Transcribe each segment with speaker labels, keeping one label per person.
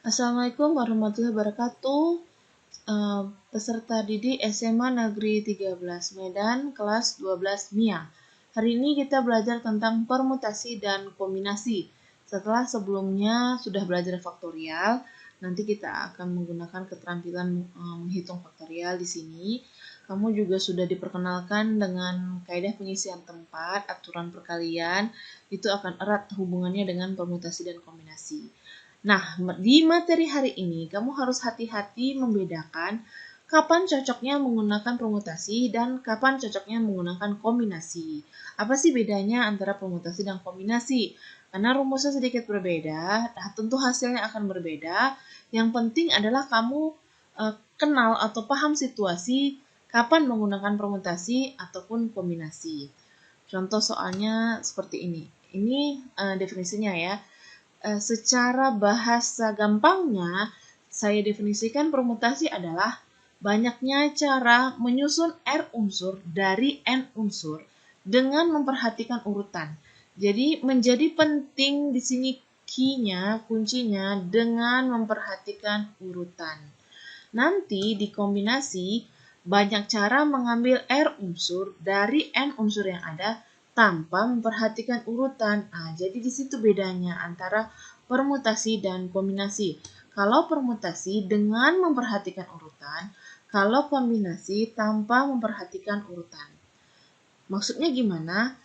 Speaker 1: Assalamualaikum warahmatullahi wabarakatuh. Peserta didik SMA Negeri 13 Medan, kelas 12 MIA. Hari ini kita belajar tentang permutasi dan kombinasi. Setelah sebelumnya sudah belajar faktorial, nanti kita akan menggunakan keterampilan menghitung faktorial di sini. Kamu juga sudah diperkenalkan dengan kaidah pengisian tempat, aturan perkalian, itu akan erat hubungannya dengan permutasi dan kombinasi. Nah, di materi hari ini kamu harus hati-hati membedakan kapan cocoknya menggunakan permutasi dan kapan cocoknya menggunakan kombinasi. Apa sih bedanya antara permutasi dan kombinasi? Karena rumusnya sedikit berbeda, nah tentu hasilnya akan berbeda. Yang penting adalah kamu kenal atau paham situasi kapan menggunakan permutasi ataupun kombinasi. Contoh soalnya seperti ini. Ini definisinya ya. Secara bahasa gampangnya, saya definisikan permutasi adalah banyaknya cara menyusun R unsur dari N unsur dengan memperhatikan urutan. Jadi menjadi penting di sini kuncinya dengan memperhatikan urutan. Nanti di kombinasi banyak cara mengambil R unsur dari N unsur yang ada tanpa memperhatikan urutan. Nah, jadi di situ bedanya antara permutasi dan kombinasi. Kalau permutasi dengan memperhatikan urutan, kalau kombinasi tanpa memperhatikan urutan. Maksudnya gimana?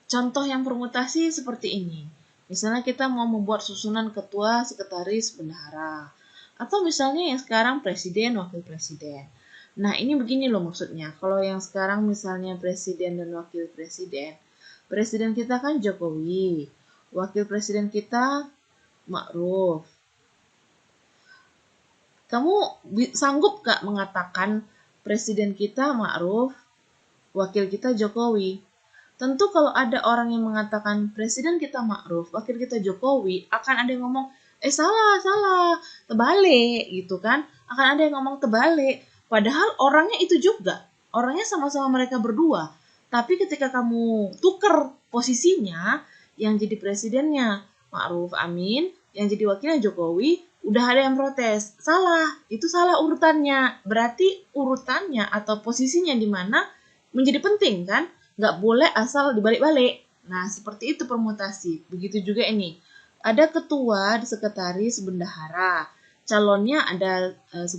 Speaker 1: Contoh yang permutasi seperti ini. Misalnya kita mau membuat susunan ketua, sekretaris, bendahara. Atau misalnya yang sekarang presiden, wakil presiden. Nah, ini begini loh maksudnya. Kalau yang sekarang misalnya presiden dan wakil presiden. Presiden kita kan Jokowi. Wakil presiden kita Ma'ruf. Kamu sanggup gak mengatakan presiden kita Ma'ruf, wakil kita Jokowi? Tentu kalau ada orang yang mengatakan presiden kita Ma'ruf, wakil kita Jokowi, akan ada yang ngomong, salah, terbalik gitu kan. Akan ada yang ngomong terbalik. Padahal orangnya itu juga. Orangnya sama-sama mereka berdua. Tapi ketika kamu tuker posisinya, yang jadi presidennya Ma'ruf Amin, yang jadi wakilnya Jokowi, udah ada yang protes. Salah, itu salah urutannya. Berarti urutannya atau posisinya di mana menjadi penting kan? Nggak boleh asal dibalik-balik. Nah, seperti itu permutasi. Begitu juga ini. Ada ketua, sekretaris, bendahara. Calonnya ada 10.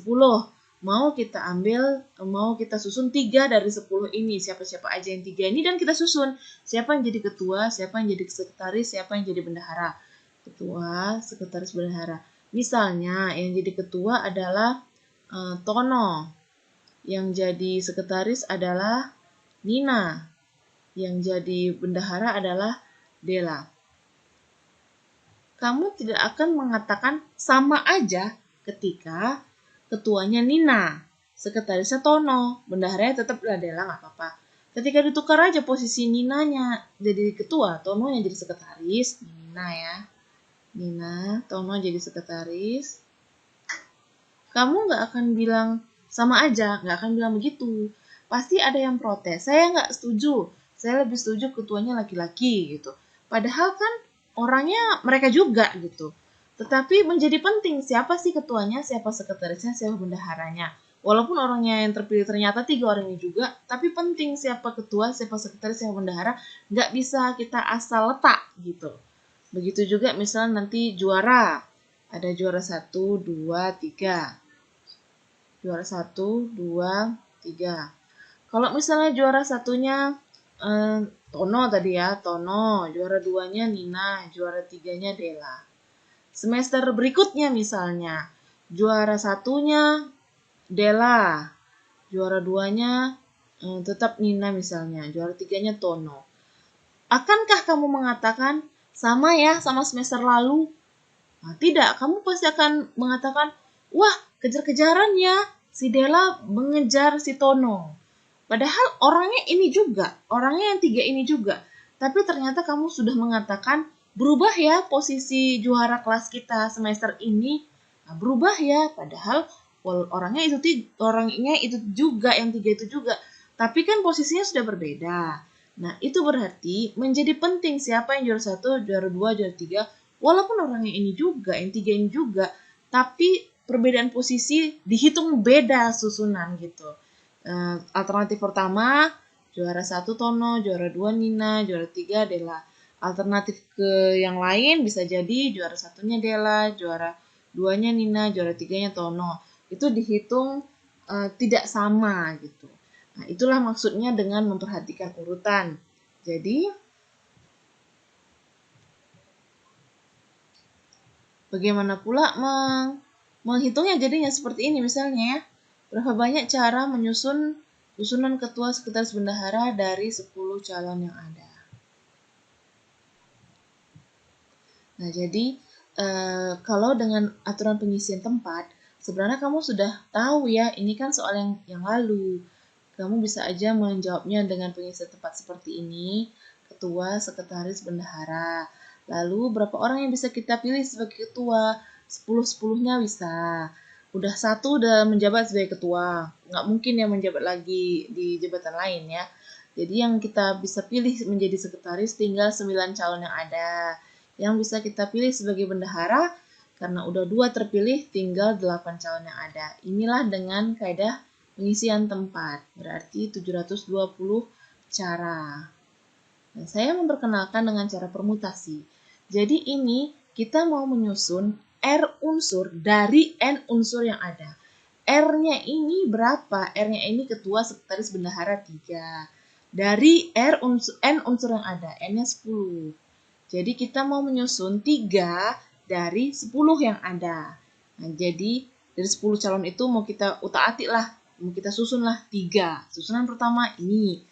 Speaker 1: Mau kita susun 3 dari 10 ini. Siapa-siapa aja yang 3 ini dan kita susun. Siapa yang jadi ketua, siapa yang jadi sekretaris, siapa yang jadi bendahara. Ketua, sekretaris, bendahara. Misalnya yang jadi ketua adalah Tono. Yang jadi sekretaris adalah Nina. Yang jadi bendahara adalah Dela. Kamu tidak akan mengatakan sama aja ketika ketuanya Nina, sekretarisnya Tono, bendaharanya tetap Dela, nggak apa-apa. Ketika ditukar aja posisi Ninanya jadi ketua, Tono yang jadi sekretaris, Nina ya. Nina, Tono jadi sekretaris. Kamu nggak akan bilang sama aja, nggak akan bilang begitu. Pasti ada yang protes, saya nggak setuju. Saya lebih setuju ketuanya laki-laki gitu. Padahal kan orangnya mereka juga gitu. Tetapi menjadi penting siapa sih ketuanya, siapa sekretarisnya, siapa bendaharanya. Walaupun orangnya yang terpilih ternyata 3 orang ini juga, tapi penting siapa ketua, siapa sekretaris, siapa bendahara. Nggak bisa kita asal letak gitu. Begitu juga misalnya nanti juara. Ada juara 1, 2, 3. Juara 1, 2, 3. Kalau misalnya juara satunya Tono tadi ya, Tono, juara 2-nya Nina, juara 3-nya Dela. Semester berikutnya misalnya, juara 1-nya Dela, juara 2-nya tetap Nina misalnya, juara 3-nya Tono. Akankah kamu mengatakan sama ya sama semester lalu? Nah, tidak, kamu pasti akan mengatakan, wah kejar-kejaran ya, si Dela mengejar si Tono. Padahal orangnya ini juga, orangnya yang 3 ini juga. Tapi ternyata kamu sudah mengatakan, berubah ya posisi juara kelas kita semester ini. Nah, berubah ya, padahal orangnya itu juga, yang 3 itu juga. Tapi kan posisinya sudah berbeda. Nah, itu berarti menjadi penting siapa yang juara 1, juara 2, juara 3 walaupun orangnya ini juga, yang 3 ini juga, tapi perbedaan posisi dihitung beda susunan gitu. Alternatif pertama, juara 1 Tono, juara 2 Nina, juara 3 Della. Alternatif ke yang lain bisa jadi juara 1-nya Della, juara 2-nya Nina, juara 3-nya Tono. Itu dihitung tidak sama gitu. Nah, itulah maksudnya dengan memperhatikan urutan. Jadi, bagaimana pula menghitungnya jadinya seperti ini misalnya ya. Berapa banyak cara menyusun susunan ketua sekretaris bendahara dari 10 calon yang ada. Nah, jadi kalau dengan aturan pengisian tempat, sebenarnya kamu sudah tahu ya, ini kan soal yang lalu. Kamu bisa aja menjawabnya dengan pengisian tempat seperti ini, ketua, sekretaris, bendahara. Lalu berapa orang yang bisa kita pilih sebagai ketua? 10-10-nya bisa. Udah 1 udah menjabat sebagai ketua. Nggak mungkin yang menjabat lagi di jabatan lain ya. Jadi yang kita bisa pilih menjadi sekretaris tinggal 9 calon yang ada. Yang bisa kita pilih sebagai bendahara, karena udah 2 terpilih, tinggal 8 calon yang ada. Inilah dengan kaidah pengisian tempat, berarti 720 cara. Nah, saya memperkenalkan dengan cara permutasi. Jadi ini kita mau menyusun R unsur dari N unsur yang ada. R-nya ini berapa? R-nya ini ketua, sekretaris, bendahara 3. Dari N unsur yang ada, N-nya 10. Jadi kita mau menyusun 3 dari 10 yang ada. Nah, jadi dari 10 calon itu mau kita utak-atik lah, mau kita susun lah 3. Susunan pertama ini.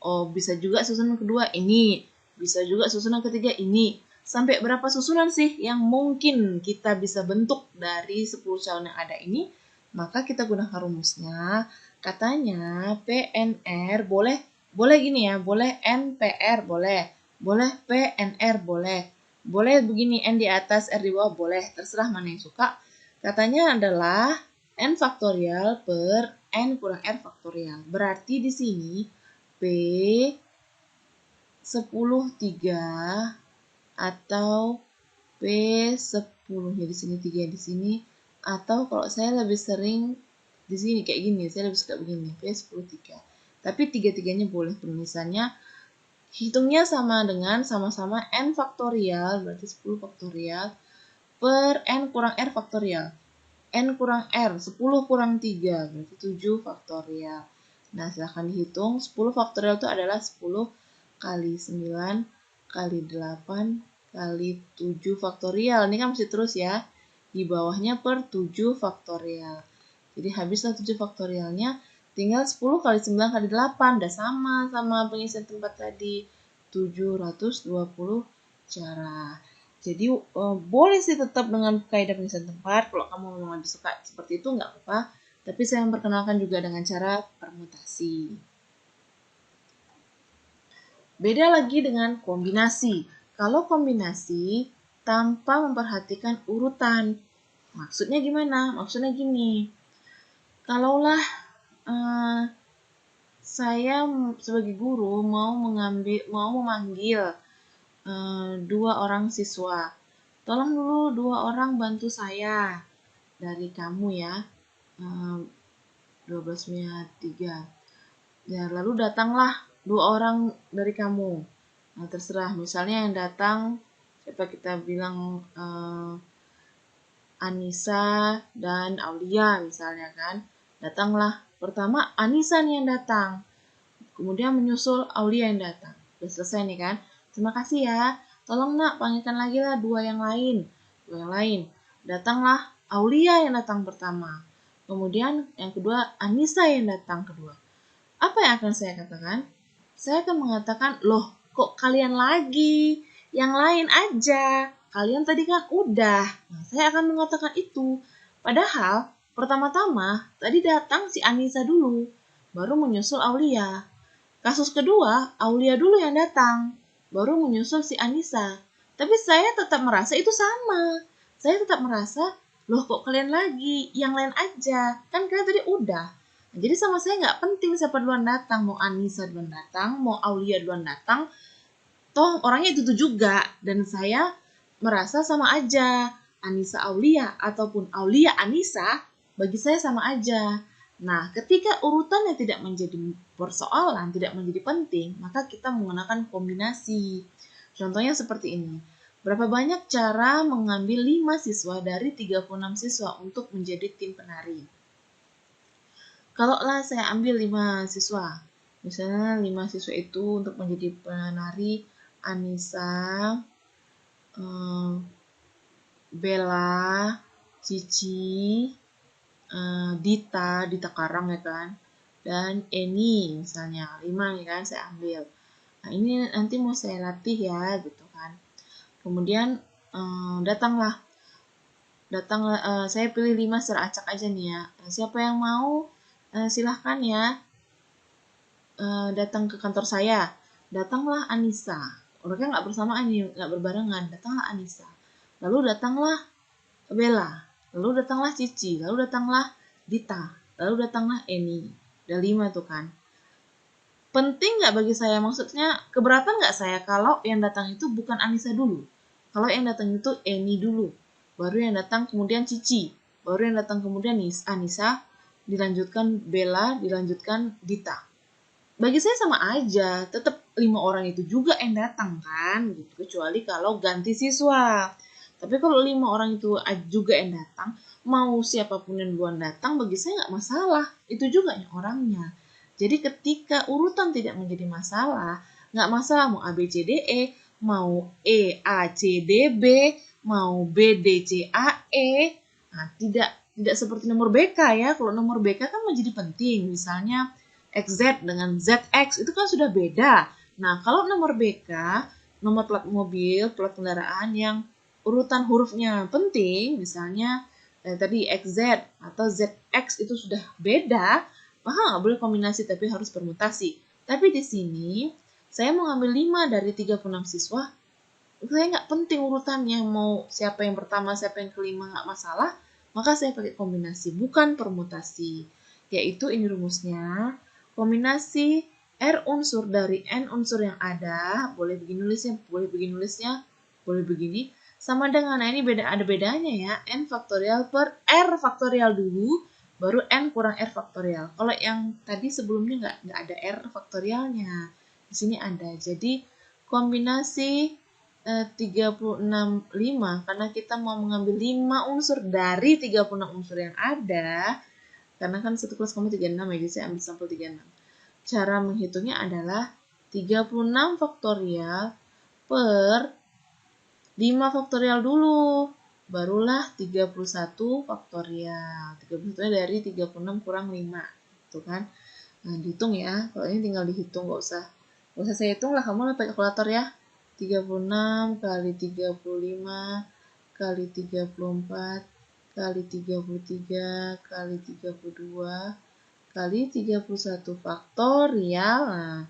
Speaker 1: Oh, bisa juga susunan kedua ini. Bisa juga susunan ketiga ini. Sampai berapa susunan sih yang mungkin kita bisa bentuk dari 10 calon yang ada ini? Maka kita gunakan rumusnya. Katanya PNR boleh gini ya, boleh NPR boleh. Boleh PNR boleh. Boleh begini N di atas, R di bawah boleh. Terserah mana yang suka. Katanya adalah N faktorial per N kurang R faktorial. Berarti di sini P 10/3 atau P10-nya di sini, 3 di sini, atau kalau saya lebih sering di sini kayak gini, saya lebih suka begini, P10/3. Tapi 3-3-nya boleh penulisannya. Hitungnya sama dengan sama-sama N faktorial, berarti 10 faktorial, per N kurang R faktorial. N kurang R, 10 kurang 3, berarti 7 faktorial. Nah, silahkan dihitung. 10 faktorial itu adalah 10 kali 9 kali 8 kali 7 faktorial. Ini kan masih terus ya. Di bawahnya per 7 faktorial. Jadi habislah 7 faktorialnya. Tinggal 10 kali 9 kali 8. Udah sama pengisian tempat tadi. 720 cara. Jadi boleh sih tetap dengan kaidah pengisian tempat. Kalau kamu memang lebih suka seperti itu nggak apa-apa. Tapi saya memperkenalkan juga dengan cara permutasi. Beda lagi dengan kombinasi. Kalau kombinasi tanpa memperhatikan urutan. Maksudnya gimana? Maksudnya gini. Kalaulah saya sebagai guru mau memanggil 2 orang siswa. Tolong dulu 2 orang bantu saya dari kamu ya. 12/3. Ya, lalu datanglah 2 orang dari kamu. Nah, terserah. Misalnya yang datang, siapa kita bilang Anissa dan Aulia misalnya kan. Datanglah. Pertama Anissa nih yang datang. Kemudian menyusul Aulia yang datang. Udah selesai nih kan. Terima kasih ya. Tolong nak, panggilkan lagi lah 2 yang lain. 2 yang lain. Datanglah Aulia yang datang pertama. Kemudian yang kedua Anissa yang datang kedua. Apa yang akan saya katakan? Saya akan mengatakan, loh kok kalian lagi? Yang lain aja. Kalian tadi kan udah. Nah, saya akan mengatakan itu. Padahal pertama-tama tadi datang si Anissa dulu. Baru menyusul Aulia. Kasus kedua, Aulia dulu yang datang. Baru menyusul si Anissa. Tapi saya tetap merasa itu sama. Saya tetap merasa, loh kok kalian lagi? Yang lain aja. Kan kalian tadi udah. Nah, jadi sama saya nggak penting siapa duluan datang. Mau Anissa duluan datang, mau Aulia duluan datang. Toh orangnya itu juga. Dan saya merasa sama aja. Anissa Aulia ataupun Aulia Anissa, bagi saya sama aja. Nah, ketika urutannya tidak menjadi persoalan, tidak menjadi penting, maka kita menggunakan kombinasi. Contohnya seperti ini. Berapa banyak cara mengambil 5 siswa dari 36 siswa untuk menjadi tim penari? Kalaulah saya ambil 5 siswa, misalnya 5 siswa itu untuk menjadi penari Anissa, Bella, Cici, Dita Karang ya kan, dan Eni misalnya, 5 nih kan saya ambil. Nah ini nanti mau saya latih ya gitu kan. Kemudian datanglah, saya pilih 5 secara acak aja nih ya. Siapa yang mau silahkan ya datang ke kantor saya. Datanglah Anissa. Mereka nggak bersamaan nih, nggak berbarengan. Datanglah Anissa. Lalu datanglah Bella. Lalu datanglah Cici. Lalu datanglah Dita. Lalu datanglah Eni. Ada 5 tuh kan. Penting nggak bagi saya? Maksudnya keberatan nggak saya kalau yang datang itu bukan Anissa dulu? Kalau yang datang itu Eni dulu. Baru yang datang kemudian Cici. Baru yang datang kemudian Anissa. Dilanjutkan Bella. Dilanjutkan Dita. Bagi saya sama aja, tetap 5 orang itu juga yang datang kan, gitu. Kecuali kalau ganti siswa. Tapi kalau 5 orang itu juga yang datang, mau siapapun yang duluan datang, bagi saya nggak masalah. Itu juga yang orangnya. Jadi ketika urutan tidak menjadi masalah, nggak masalah mau A, B, C, D, E, mau E, A, C, D, B, mau B, D, C, A, E. Nah, tidak seperti nomor BK ya. Kalau nomor BK kan menjadi penting. Misalnya, XZ dengan ZX itu kan sudah beda. Nah, kalau nomor BK, nomor plat mobil, plat kendaraan yang urutan hurufnya penting, misalnya tadi XZ atau ZX itu sudah beda, maka nggak boleh kombinasi tapi harus permutasi. Tapi di sini, saya mau ngambil 5 dari 36 siswa, saya nggak penting urutannya, mau siapa yang pertama, siapa yang kelima, nggak masalah, maka saya pakai kombinasi, bukan permutasi. Yaitu ini rumusnya, kombinasi R unsur dari N unsur yang ada, boleh begini nulisnya, boleh begini, sama dengan, nah ini ada bedanya ya, N faktorial per R faktorial dulu, baru N kurang R faktorial. Kalau yang tadi sebelumnya nggak ada R faktorialnya, di sini ada. Jadi kombinasi 36, 5, karena kita mau mengambil 5 unsur dari 36 unsur yang ada, karena kan satu kelas kamu 36 ya, jadi saya ambil sampel 36. Cara menghitungnya adalah 36 faktorial per 5 faktorial dulu. Barulah 31 faktorial. 31 dari 36 kurang 5. Tuh kan. Nah, dihitung ya. Kalau ini tinggal dihitung, nggak usah saya hitung lah, kamu pakai kalkulator ya. 36 kali 35 kali 34 kali 33 kali 32 kali 31 faktorial, nah,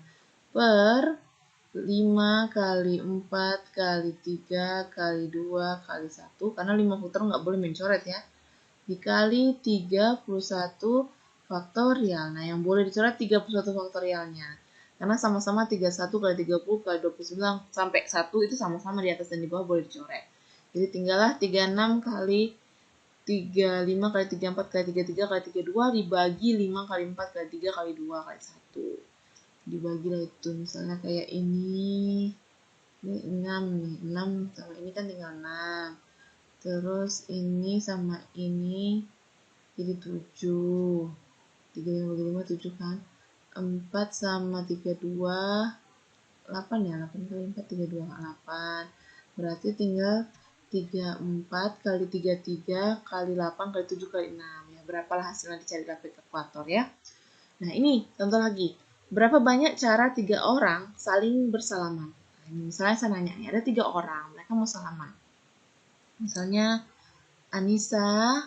Speaker 1: per 5 kali 4 kali 3 kali 2 kali 1, karena 5 faktorial nggak boleh mencoret ya, dikali 31 faktorial. Nah, yang boleh dicoret 31 faktorialnya, karena sama-sama 31 kali 30 kali 29 sampai 1 itu sama-sama di atas dan di bawah boleh dicoret. Jadi tinggallah 36 kali 35 kali 34 kali 33 kali 32 dibagi 5 kali 4 kali 3 kali 2 kali 1. Dibagi lah itu, misalnya kayak ini 6 nih, 6 sama ini kan tinggal 6. Terus ini sama ini jadi 7. 35 bagi 5 7 kan. 4 sama 32 8 ya, 8 kali 4 32 8. Berarti tinggal 34 kali 33 kali 8 kali 7 kali 6 ya. Berapalah hasilnya, dicari pakai kalkulator ya. Nah, ini contoh lagi. Berapa banyak cara 3 orang saling bersalaman? Nah, ini misalnya saya nanya, ada 3 orang, mereka mau salaman. Misalnya Anissa,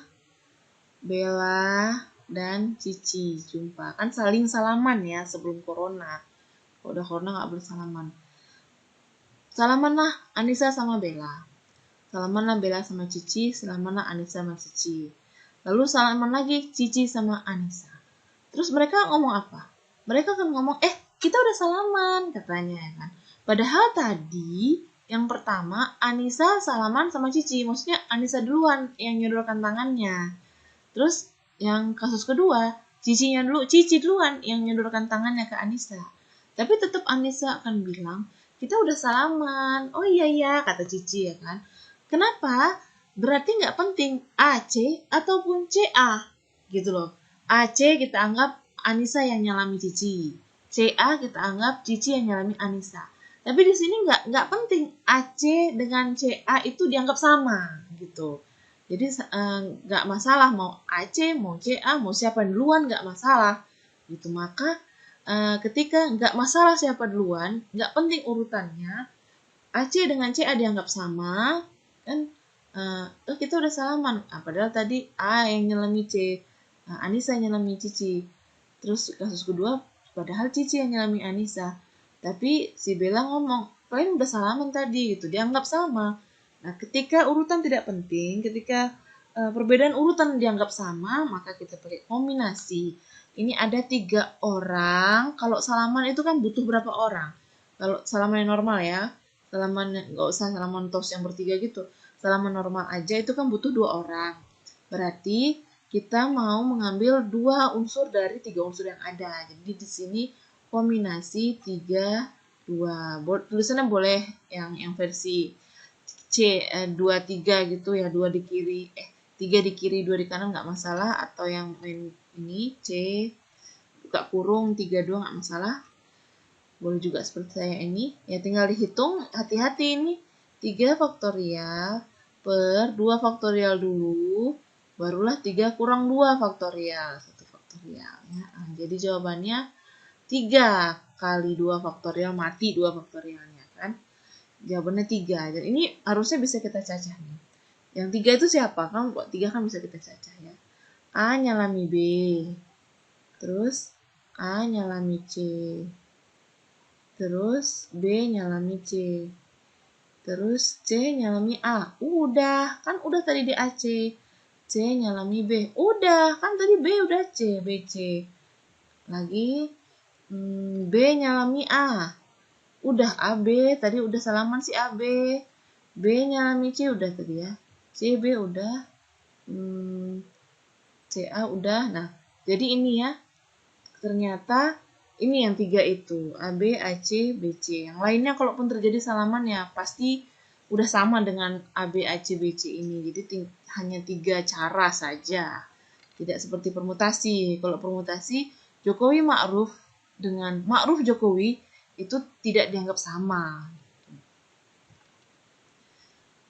Speaker 1: Bella, dan Cici jumpa. Kan saling salaman ya sebelum corona. Kalau udah corona nggak bersalaman. Salamanlah Anissa sama Bella. Salamanlah Bella sama Cici, salamanlah Anissa sama Cici. Lalu salaman lagi Cici sama Anissa. Terus mereka ngomong apa? Mereka kan ngomong, kita udah salaman, katanya ya kan. Padahal tadi yang pertama Anissa salaman sama Cici, maksudnya Anissa duluan yang nyodorkan tangannya. Terus yang kasus kedua, Cici duluan yang nyodorkan tangannya ke Anissa. Tapi tetap Anissa akan bilang, kita udah salaman. Oh iya, kata Cici ya kan. Kenapa? Berarti nggak penting AC ataupun CA gitu loh. AC kita anggap Anissa yang nyalami Cici. CA kita anggap Cici yang nyalami Anissa. Tapi di sini nggak penting AC dengan CA itu dianggap sama gitu. Jadi nggak masalah mau AC, mau CA, mau siapa duluan nggak masalah gitu. Maka ketika nggak masalah siapa duluan, nggak penting urutannya, AC dengan CA dianggap sama, dan kita udah salaman. Padahal tadi A yang nyelami C, Anissa yang nyelami Cici. Terus kasus kedua, padahal Cici yang nyelami Anissa. Tapi si Bella ngomong, kalian udah salaman tadi gitu, dianggap sama. Nah, ketika urutan tidak penting, ketika perbedaan urutan dianggap sama, maka kita pakai kombinasi. Ini ada 3 orang, kalau salaman itu kan butuh berapa orang? Kalau salaman yang normal ya, salaman nggak usah salaman tos yang bertiga gitu. Salaman normal aja itu kan butuh 2 orang. Berarti kita mau mengambil 2 unsur dari 3 unsur yang ada. Jadi di sini kombinasi 3, 2. Tulisannya boleh yang versi C 2, 3 gitu ya, 2 di kiri, 3 di kiri, 2 di kanan nggak masalah. Atau yang ini C buka kurung 3, 2 nggak masalah. Boleh juga seperti saya ini. Ya tinggal dihitung, hati-hati ini. 3 faktorial per 2 faktorial dulu, barulah 3 kurang 2 faktorial, 1 faktorial. Ya. Jadi jawabannya 3 kali 2 faktorial mati 2 faktorialnya kan. Jawabannya 3. Dan ini harusnya bisa kita cacah nih. Yang 3 itu siapa? Kan buat 3 kan bisa kita cacah ya. A nyalami B. Terus A nyalami C. Terus B nyalami C. Terus C nyalami A. Udah, kan udah tadi di AC. C nyalami B. Udah, kan tadi B udah C, BC. Lagi B nyalami A. Udah AB, tadi udah salaman si AB. B nyalami C udah tadi ya. CB udah. CA udah. Nah, jadi ini ya. Ternyata ini yang 3 itu. AB, AC, BC. Yang lainnya kalaupun terjadi salaman ya pasti udah sama dengan AB, AC, BC ini. Jadi hanya 3 cara saja. Tidak seperti permutasi. Kalau permutasi, Jokowi Ma'ruf dengan Ma'ruf Jokowi itu tidak dianggap sama.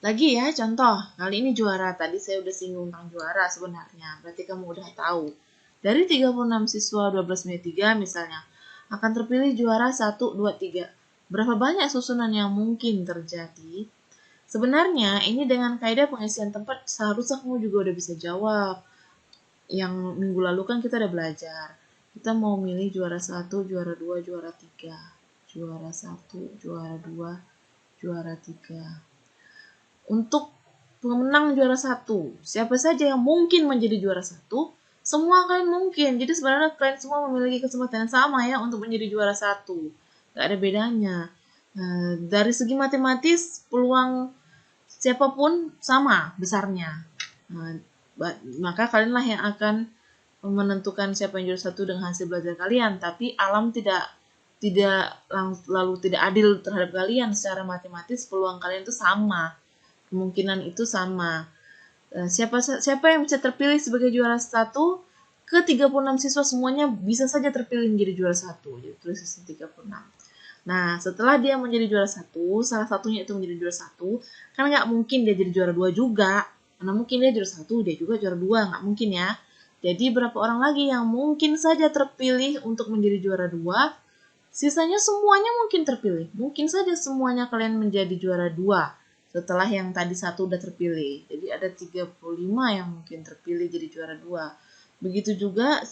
Speaker 1: Lagi ya contoh, kali ini juara. Tadi saya udah singgung tentang juara sebenarnya, berarti kamu udah tahu. Dari 36 siswa 12 menit 3 misalnya, akan terpilih juara 1, 2, 3. Berapa banyak susunan yang mungkin terjadi? Sebenarnya ini dengan kaidah pengisian tempat seharusnya kamu juga udah bisa jawab. Yang minggu lalu kan kita udah belajar. Kita mau milih juara 1, juara 2, juara 3. Juara 1, juara 2, juara 3. Untuk pemenang juara 1, siapa saja yang mungkin menjadi juara 1? Semua kalian mungkin. Jadi sebenarnya kalian semua memiliki kesempatan yang sama ya untuk menjadi juara 1. Gak ada bedanya. Dari segi matematis, peluang siapapun sama besarnya. Maka kalianlah yang akan menentukan siapa yang juara 1 dengan hasil belajar kalian. Tapi alam tidak adil terhadap kalian. Secara matematis peluang kalian itu sama. Kemungkinan itu sama. Siapa yang bisa terpilih sebagai juara 1? Ke 36 siswa semuanya bisa saja terpilih menjadi juara 1. Jadi tulis 36. Nah, setelah dia menjadi juara 1, salah satunya itu menjadi juara 1, kan nggak mungkin dia jadi juara 2 juga. Karena mungkin dia juara 1, dia juga juara 2, nggak mungkin ya. Jadi berapa orang lagi yang mungkin saja terpilih untuk menjadi juara 2? Sisanya semuanya mungkin terpilih. Mungkin saja semuanya kalian menjadi juara 2. Setelah yang tadi 1 udah terpilih. Jadi ada 35 yang mungkin terpilih jadi juara 2. Begitu juga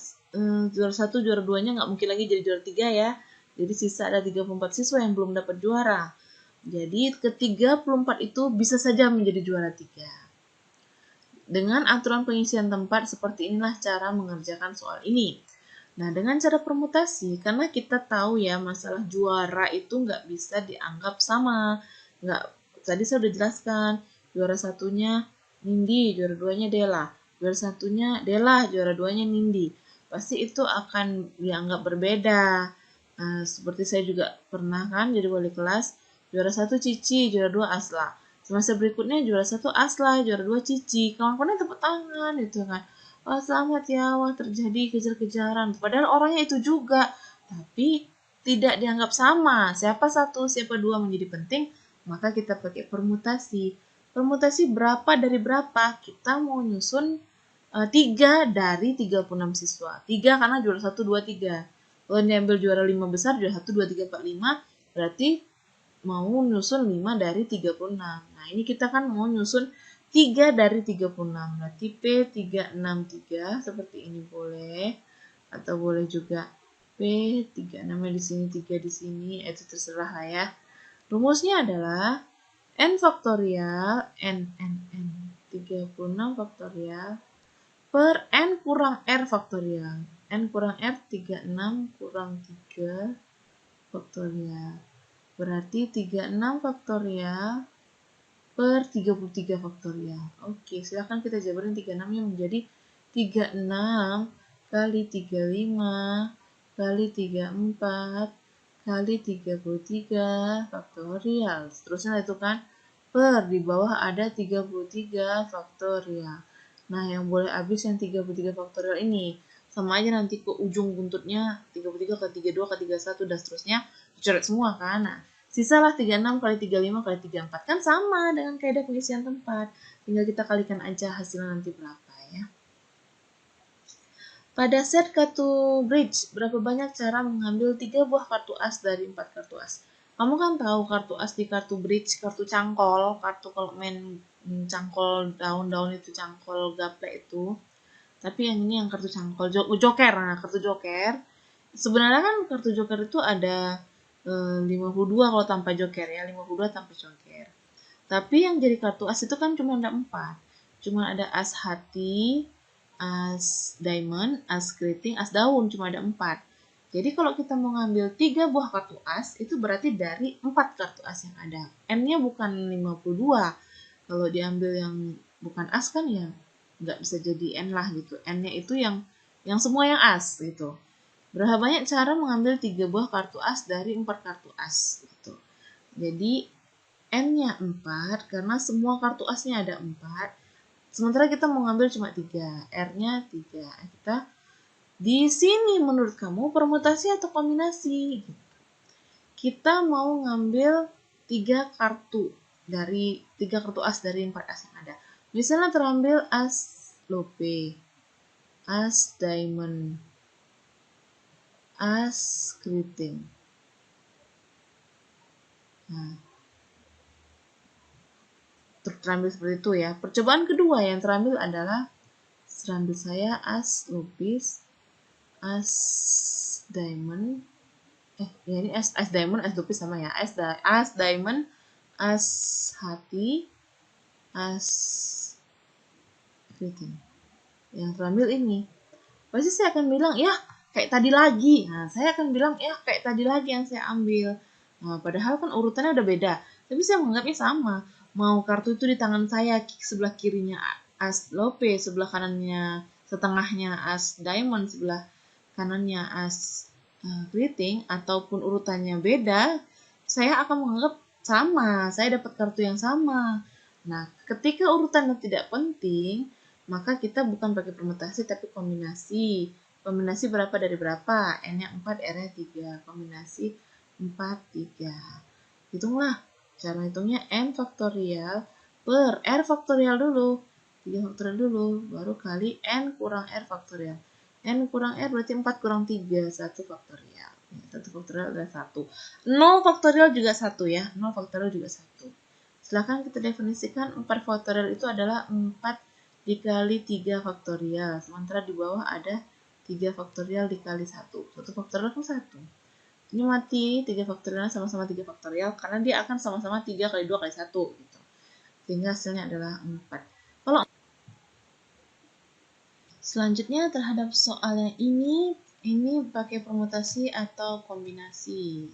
Speaker 1: juara 1, juara 2-nya nggak mungkin lagi jadi juara 3 ya. Jadi sisa ada 34 siswa yang belum dapat juara. Jadi ke-34 itu bisa saja menjadi juara 3. Dengan aturan pengisian tempat seperti inilah cara mengerjakan soal ini. Nah, dengan cara permutasi, karena kita tahu ya masalah juara itu nggak bisa dianggap sama. tadi saya udah jelaskan, juara satunya Nindi, juara duanya Dela. Juara satunya Dela, juara duanya Nindi. Pasti itu akan dianggap berbeda. Seperti saya juga pernah kan jadi wali kelas, juara satu Cici, juara dua Asla. Semester berikutnya juara satu Asla, juara dua Cici. Kawan-kawannya tepuk tangan gitu kan. Wah selamat ya, wah terjadi kejar-kejaran. Padahal orangnya itu juga. Tapi tidak dianggap sama. Siapa satu, siapa dua menjadi penting, maka kita pakai permutasi. Permutasi berapa dari berapa? Kita mau nyusun 3 dari 36 siswa. 3 karena juara 1, 2, 3. Kalau diambil juara 5 besar, juara 1, 2, 3, 4, 5, berarti mau nyusun 5 dari 36. Nah, ini kita kan mau nyusun 3 dari 36. Berarti P363 seperti ini boleh. Atau boleh juga P36 di sini, 3 di sini, itu terserah lah ya. Rumusnya adalah N faktorial, N 36 faktorial per N kurang R faktorial. N kurang R 36 kurang 3 faktorial. Berarti 36 faktorial per 33 faktorial. Oke, silahkan kita jabarin 36-nya menjadi 36 kali 35 kali 34 kali 33 faktorial. Seterusnya itu kan per di bawah ada 33 faktorial. Nah, yang boleh habis yang 33 faktorial ini. Sama aja nanti ke ujung buntutnya 33 ke 32 ke 31 dan seterusnya dicoret semua kan. Nah, sisalah 36 kali 35 kali 34. Kan sama dengan kaidah pengisian tempat. Tinggal kita kalikan aja hasilnya nanti berapa ya. Pada set kartu bridge, berapa banyak cara mengambil 3 buah kartu as dari 4 kartu as? Kamu kan tahu kartu as di kartu bridge, kartu cangkol, kartu kalau main cangkol daun-daun itu, cangkol gaplek itu. Tapi yang ini yang kartu cangkol, joker. Nah, kartu joker. Sebenarnya kan kartu joker itu ada 52 kalau tanpa joker ya, 52 tanpa joker. Tapi yang jadi kartu as itu kan cuma ada 4. Cuma ada as hati, as diamond, as keriting, as daun, cuma ada 4. Jadi kalau kita mau ngambil 3 buah kartu as, itu berarti dari 4 kartu as yang ada. N-nya bukan 52. Kalau diambil yang bukan as kan ya nggak bisa jadi N lah gitu. N-nya itu yang semua yang as gitu. Berapa banyak cara mengambil 3 buah kartu as dari 4 kartu as gitu. Jadi N-nya 4 karena semua kartu asnya ada 4. Sementara kita mau ngambil cuma 3, R-nya 3. Kita di sini menurut kamu permutasi atau kombinasi? Kita mau ngambil 3 kartu dari 3 kartu as dari 4 as yang ada. Misalnya terambil as lope, as diamond, as keriting. Nah, terambil seperti itu ya. Percobaan kedua yang terambil adalah terambil saya as lupis, as diamond, ya ini as diamond, as lupis sama ya. As diamond, as hati, as keriting. Yang terambil ini. Pasti saya akan bilang, ya kayak tadi lagi. Nah, saya akan bilang, ya kayak tadi lagi yang saya ambil. Nah, padahal kan urutannya udah beda. Tapi saya menganggapnya sama. Mau kartu itu di tangan saya, sebelah kirinya as lope, sebelah kanannya, setengahnya as diamond, sebelah kanannya as keriting, ataupun urutannya beda, saya akan menganggap sama. Saya dapat kartu yang sama. Nah, ketika urutannya tidak penting, maka kita bukan pakai permutasi tapi kombinasi. Kombinasi berapa dari berapa? N-nya 4, R-nya 3. Kombinasi 4, 3. Hitunglah. Cara hitungnya N faktorial per R faktorial dulu. 3 faktorial dulu. Baru kali N kurang R faktorial. N kurang R berarti 4 kurang 3. 1 faktorial. 1 faktorial adalah 1. 0 faktorial juga 1 ya. 0 faktorial juga 1. Silahkan kita definisikan 4 faktorial itu adalah 4 dikali 3 faktorial. Sementara di bawah ada 3 faktorial dikali 1. 1 faktorial kan 1. Ini mati 3 faktorial sama-sama 3 faktorial karena dia akan sama-sama 3 kali 2 kali 1 gitu. Sehingga hasilnya adalah 4. Kalau selanjutnya terhadap soal yang ini pakai permutasi atau kombinasi.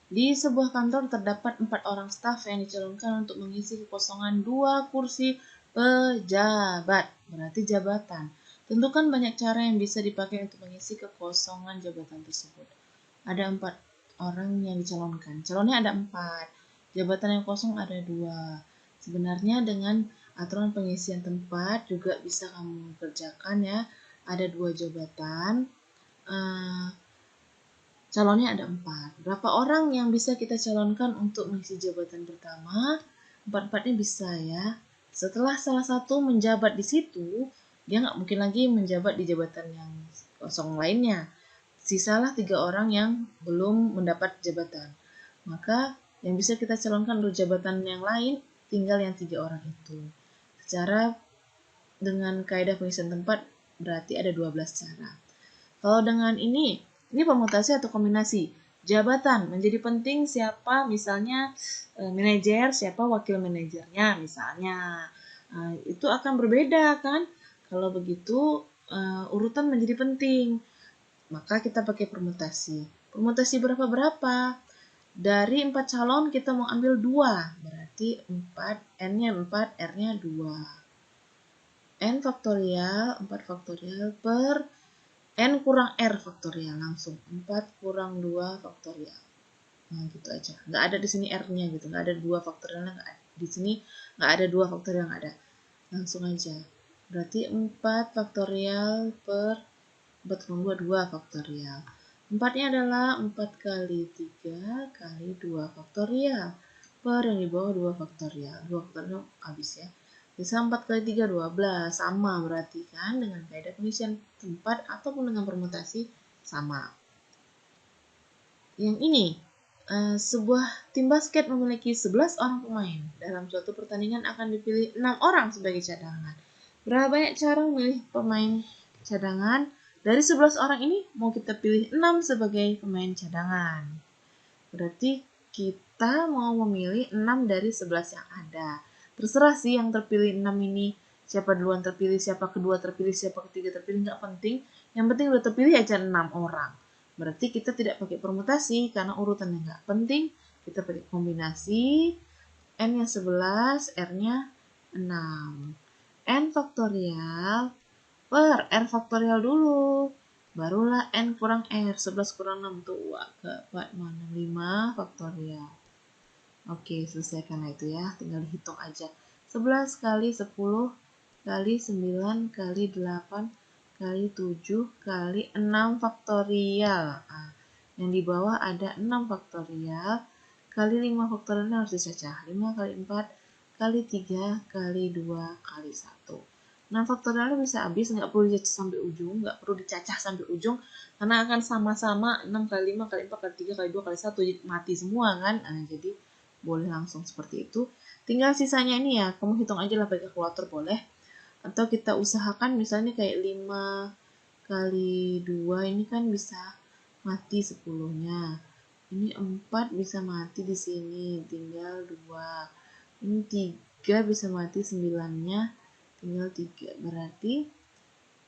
Speaker 1: Di sebuah kantor terdapat 4 orang staf yang dicalonkan untuk mengisi kekosongan 2 kursi pejabat, berarti jabatan. Tentukan banyak cara yang bisa dipakai untuk mengisi kekosongan jabatan tersebut. Ada 4 orang yang dicalonkan. Calonnya ada 4. Jabatan yang kosong ada 2. Sebenarnya dengan aturan pengisian tempat juga bisa kamu kerjakan ya. Ada 2 jabatan. Calonnya ada 4. Berapa orang yang bisa kita calonkan untuk mengisi jabatan pertama? 4-4-nya bisa ya. Setelah salah satu menjabat di situ, dia nggak mungkin lagi menjabat di jabatan yang kosong lainnya. Sisalah 3 orang yang belum mendapat jabatan. Maka yang bisa kita calonkan untuk jabatan yang lain, tinggal yang 3 orang itu. Secara dengan kaidah pengisian tempat, berarti ada 12 cara. Kalau dengan ini permutasi atau kombinasi. Jabatan menjadi penting siapa misalnya manajer, siapa wakil manajernya misalnya. Itu akan berbeda kan? Kalau begitu urutan menjadi penting. Maka kita pakai permutasi. Permutasi berapa-berapa? Dari 4 calon kita mau ambil 2. Berarti 4, N-nya 4, R-nya 2. N faktorial, 4 faktorial per N kurang R faktorial langsung. 4 kurang 2 faktorial. Nah, gitu aja. Nggak ada di sini R-nya gitu. Nggak ada 2 faktorialnya. Nggak ada. Di sini nggak ada 2 faktorial. Nggak ada. Langsung aja. Berarti 4 faktorial per 4 kurang 2, 2 faktorial. 4-nya adalah 4 kali 3 kali 2 faktorial. Per yang di bawah 2 faktorial. 2 faktorial habis ya. Bisa 4 kali 3, 12. Sama berarti kan dengan kaidah pengisian tempat ataupun dengan permutasi sama. Yang ini, sebuah tim basket memiliki 11 orang pemain. Dalam suatu pertandingan akan dipilih 6 orang sebagai cadangan. Berapa banyak cara memilih pemain cadangan? Dari 11 orang ini mau kita pilih 6 sebagai pemain cadangan. Berarti kita mau memilih 6 dari 11 yang ada. Terserah sih yang terpilih 6 ini. Siapa duluan terpilih, siapa kedua terpilih, siapa ketiga terpilih, nggak penting. Yang penting udah terpilih aja 6 orang. Berarti kita tidak pakai permutasi karena urutannya nggak penting. Kita pakai kombinasi. N-nya 11, R-nya 6. N faktorial per R faktorial dulu. Barulah N kurang R. 11 kurang 6 tuh. 4, 5 faktorial. Oke, selesaikan itu ya. Tinggal dihitung aja. 11 kali 10 kali 9 kali 8 kali 7 kali 6 faktorial. Nah, yang di bawah ada 6 faktorial kali 5 faktorialnya harus dicacah. 5 kali 4 kali 3 kali 2 kali 1. 6 faktorialnya bisa habis, nggak perlu dicacah sampai ujung, nggak perlu dicacah sampai ujung, karena akan sama-sama 6 kali 5 kali 4 kali 3 kali 2 kali 1, jadi mati semua kan. Nah, jadi boleh langsung seperti itu. Tinggal sisanya ini ya, kamu hitung aja lah pakai kalkulator boleh. Atau kita usahakan misalnya kayak 5 kali 2 ini kan bisa mati 10-nya. Ini 4 bisa mati di sini, tinggal 2. Ini 3 bisa mati 9-nya, tinggal 3. Berarti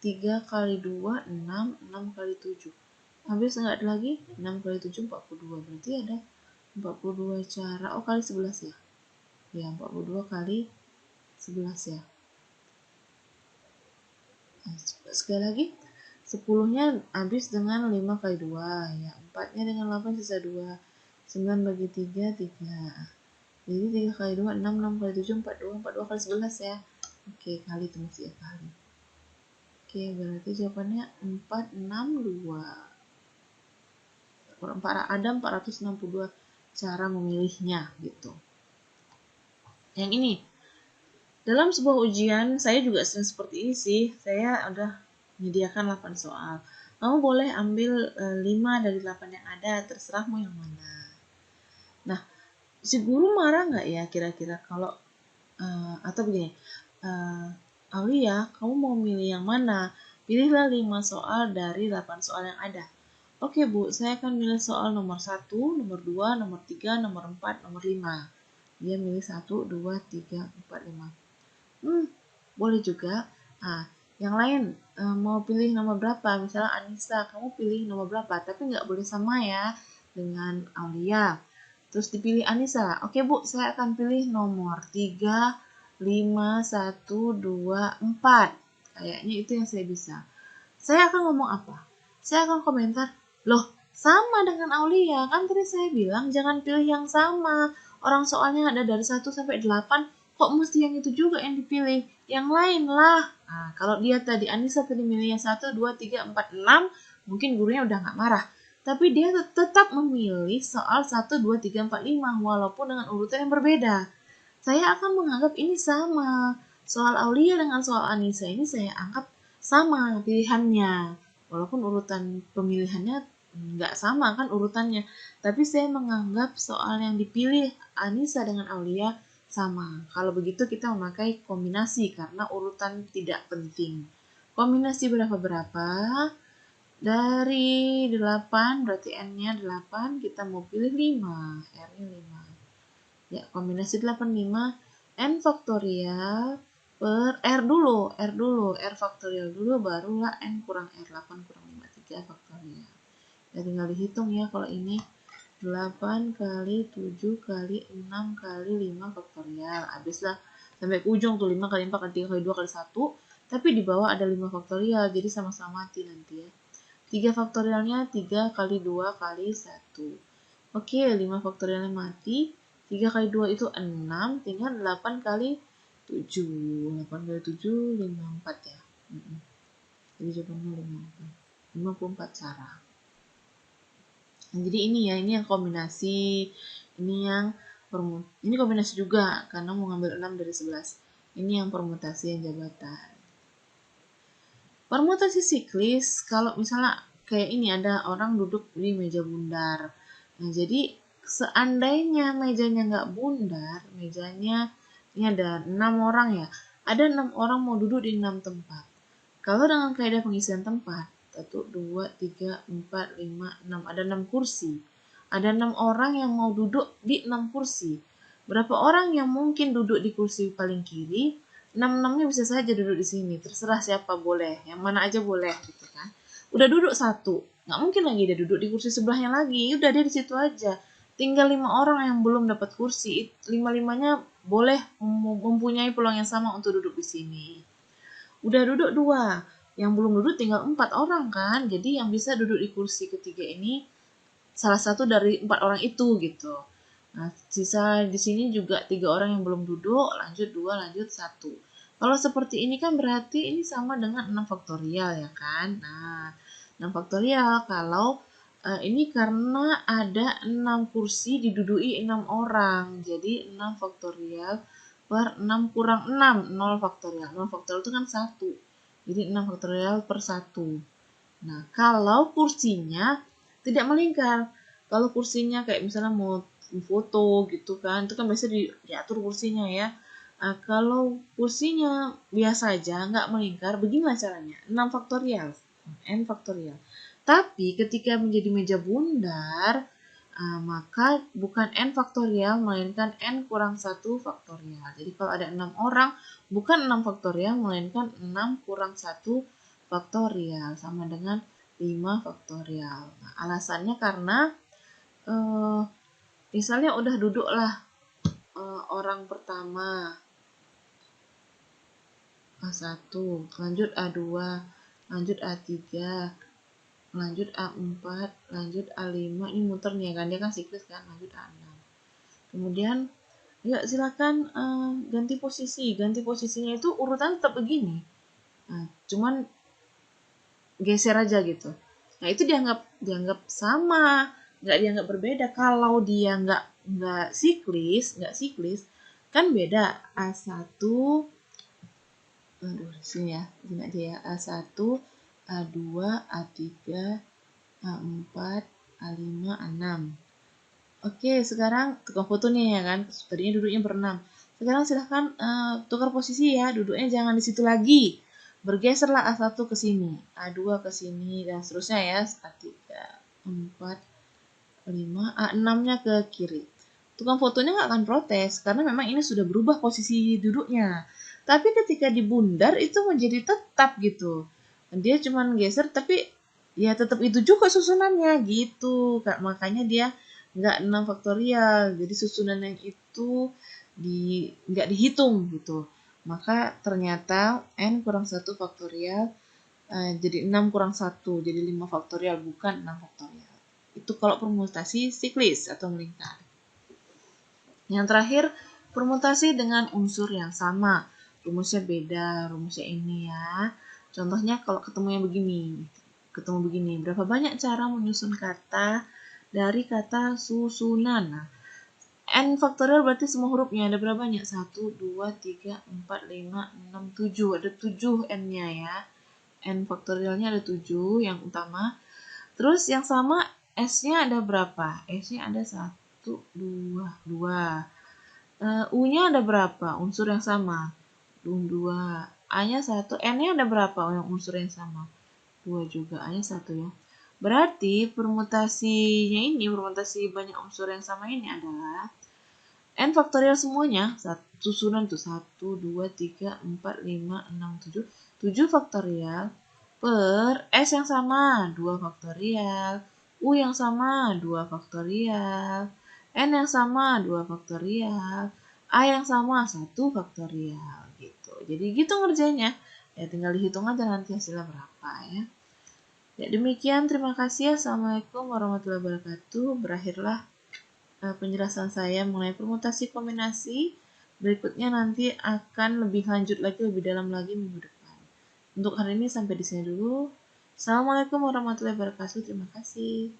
Speaker 1: 3 kali 2, 6, 6 kali 7. Habis nggak ada lagi, 6 kali 7, 42. Berarti ada 42 cara, kali 11 ya. Ya, 42 kali 11 ya. Nah, sekali lagi, 10-nya habis dengan 5 kali 2 ya. 4-nya dengan 8 sisa 2. 9 bagi 3, 3. Jadi 3 kali 2, 6, 6 kali 7, 42, 42 kali 11 ya. Oke, kali itu masih ya kali. Oke, berarti jawabannya 462. Ada 462 cara memilihnya gitu. Yang ini, dalam sebuah ujian, saya juga sering seperti ini sih. Saya udah menyediakan 8 soal. Kamu boleh ambil 5 dari 8 yang ada, terserah mau yang mana. Nah, si guru marah nggak ya kira-kira kalau, atau begini, Aulia, kamu mau milih yang mana? Pilihlah 5 soal dari 8 soal yang ada. Oke Bu, saya akan milih soal nomor 1, nomor 2, nomor 3, nomor 4, nomor 5. Dia milih 1, 2, 3, 4, 5. Boleh juga. Nah, yang lain mau pilih nomor berapa? Misalnya Anissa, kamu pilih nomor berapa? Tapi nggak boleh sama ya dengan Aulia. Terus dipilih Anissa. Oke Bu, saya akan pilih nomor 3, 5, 1, 2, 4. Kayaknya itu yang saya bisa. Saya akan ngomong apa? Saya akan komentar, loh sama dengan Aulia. Kan tadi saya bilang jangan pilih yang sama. Orang soalnya ada dari 1 sampai 8. Kok mesti yang itu juga yang dipilih? Yang lain lah. Nah, kalau dia tadi, Anissa tadi milih yang 1, 2, 3, 4, 6. Mungkin gurunya udah gak marah. Tapi dia tetap memilih soal 1, 2, 3, 4, 5 walaupun dengan urutan yang berbeda. Saya akan menganggap ini sama. Soal Aulia dengan soal Anissa ini saya anggap sama pilihannya. Walaupun urutan pemilihannya nggak sama kan urutannya. Tapi saya menganggap soal yang dipilih Anissa dengan Aulia sama. Kalau begitu kita memakai kombinasi karena urutan tidak penting. Kombinasi berapa-berapa? Dari 8, berarti N-nya 8, kita mau pilih 5. R-nya 5. Ya, kombinasi 8, 5, N faktorial per R dulu, R faktorial dulu, barulah N kurang R, 8 kurang 5, 3 faktorial. Ya, tinggal dihitung ya kalau ini 8 kali 7 kali 6 kali 5 faktorial. Habislah sampai ke ujung tuh 5 kali 4 kali 3 kali 2 kali 1. Tapi di bawah ada 5 faktorial, jadi sama-sama mati nanti ya. 3 faktorialnya 3 kali 2 kali 1. Oke, 5 faktorialnya mati. 3 kali 2 itu 6, tinggal 8 kali 7. 8 kali 7, 54 ya. Jadi jawabannya 54. 54 cara. Nah, jadi ini ya, ini yang kombinasi. Ini kombinasi juga, karena mau ngambil 6 dari 11. Ini yang permutasi yang jabatan. Permutasi siklis, kalau misalnya kayak ini ada orang duduk di meja bundar. Nah, jadi seandainya mejanya nggak bundar, mejanya ini ada 6 orang ya. Ada 6 orang mau duduk di 6 tempat. Kalau dengan kaidah pengisian tempat, 1, 2, 3, 4, 5, 6. Ada 6 kursi. Ada 6 orang yang mau duduk di 6 kursi. Berapa orang yang mungkin duduk di kursi paling kiri? 6-6-nya bisa saja duduk di sini, terserah siapa boleh, yang mana aja boleh gitu kan. Udah duduk 1, nggak mungkin lagi dia duduk di kursi sebelahnya lagi, udah dia di situ aja. Tinggal 5 orang yang belum dapat kursi, 5-5-nya boleh mempunyai peluang yang sama untuk duduk di sini. Udah duduk 2, yang belum duduk tinggal 4 orang kan, jadi yang bisa duduk di kursi ketiga ini salah satu dari 4 orang itu gitu. Nah, sisa di sini juga 3 orang yang belum duduk, lanjut 2, lanjut 1. Kalau seperti ini kan berarti ini sama dengan 6 faktorial ya kan. Nah, 6 faktorial kalau ini karena ada 6 kursi diduduki 6 orang. Jadi 6 faktorial per 6 kurang 6, 0 faktorial. 0 faktorial itu kan 1. Jadi 6 faktorial per 1. Nah, kalau kursinya tidak melingkar. Kalau kursinya kayak misalnya mau foto gitu kan, itu kan biasa diatur kursinya ya. Nah, kalau kursinya biasa aja, nggak melingkar, beginilah caranya. 6 faktorial, N faktorial. Tapi ketika menjadi meja bundar, maka bukan N faktorial, melainkan N kurang 1 faktorial. Jadi kalau ada 6 orang, bukan 6 faktorial, melainkan 6 kurang 1 faktorial. Sama dengan 5 faktorial. Nah, alasannya karena misalnya udah duduklah orang pertama A1, lanjut A2, lanjut A3, lanjut A4, lanjut A5, ini muter nih kan, dia kan siklis kan, lanjut A6. Kemudian ya silakan ganti posisi. Ganti posisinya itu urutan tetap begini. Nah, cuman geser aja gitu. Nah, itu dianggap sama, nggak dianggap berbeda. Kalau dia nggak siklis kan beda. A1 sini ya, ini aja ya. A1, A2, A3, A4, A5, A6. Oke, sekarang tukang foto nih ya kan. Tadinya duduknya berenam. Sekarang silahkan tukar posisi ya. Duduknya jangan di situ lagi. Bergeserlah A1 ke sini, A2 ke sini, dan seterusnya ya. A3, 4, 5, A6-nya ke kiri. Tukang fotonya nggak akan protes, karena memang ini sudah berubah posisi duduknya. Tapi ketika dibundar itu menjadi tetap gitu. Dia cuma geser, tapi ya tetap itu juga susunannya gitu. Makanya dia nggak 6 faktorial. Jadi susunan yang itu nggak dihitung gitu. Maka ternyata n kurang 1 faktorial jadi 6 kurang 1, jadi 5 faktorial, bukan 6 faktorial. Itu kalau permutasi siklis atau melingkar. Yang terakhir, permutasi dengan unsur yang sama. Rumusnya beda, rumusnya ini ya. Contohnya kalau ketemunya begini. Ketemu begini, berapa banyak cara menyusun kata dari kata susunan? Nah, n faktorial berarti semua hurufnya ada berapa banyak? 1, 2, 3, 4, 5, 6, 7. Ada 7 n-nya ya. N faktorialnya ada 7 yang utama. Terus yang sama S-nya ada berapa? S-nya ada 1, 2, 2. U-nya ada berapa? Unsur yang sama. 2. A-nya 1. N-nya ada berapa? Yang unsur yang sama. 2 juga. A-nya 1 ya. Berarti permutasinya ini, permutasi banyak unsur yang sama ini adalah N faktorial semuanya. Susunan tuh 1, 2, 3, 4, 5, 6, 7. 7 faktorial per S yang sama 2 faktorial. U yang sama 2 faktorial. N yang sama 2 faktorial. A yang sama 1 faktorial gitu. Jadi gitu ngerjainnya. Ya tinggal dihitung aja nanti hasilnya berapa ya. Ya demikian, terima kasih. Assalamualaikum warahmatullahi wabarakatuh. Berakhirlah penjelasan saya mengenai permutasi kombinasi. Berikutnya nanti akan lebih lanjut lagi, lebih dalam lagi minggu depan. Untuk hari ini sampai di sini dulu. Assalamualaikum warahmatullahi wabarakatuh. Terima kasih.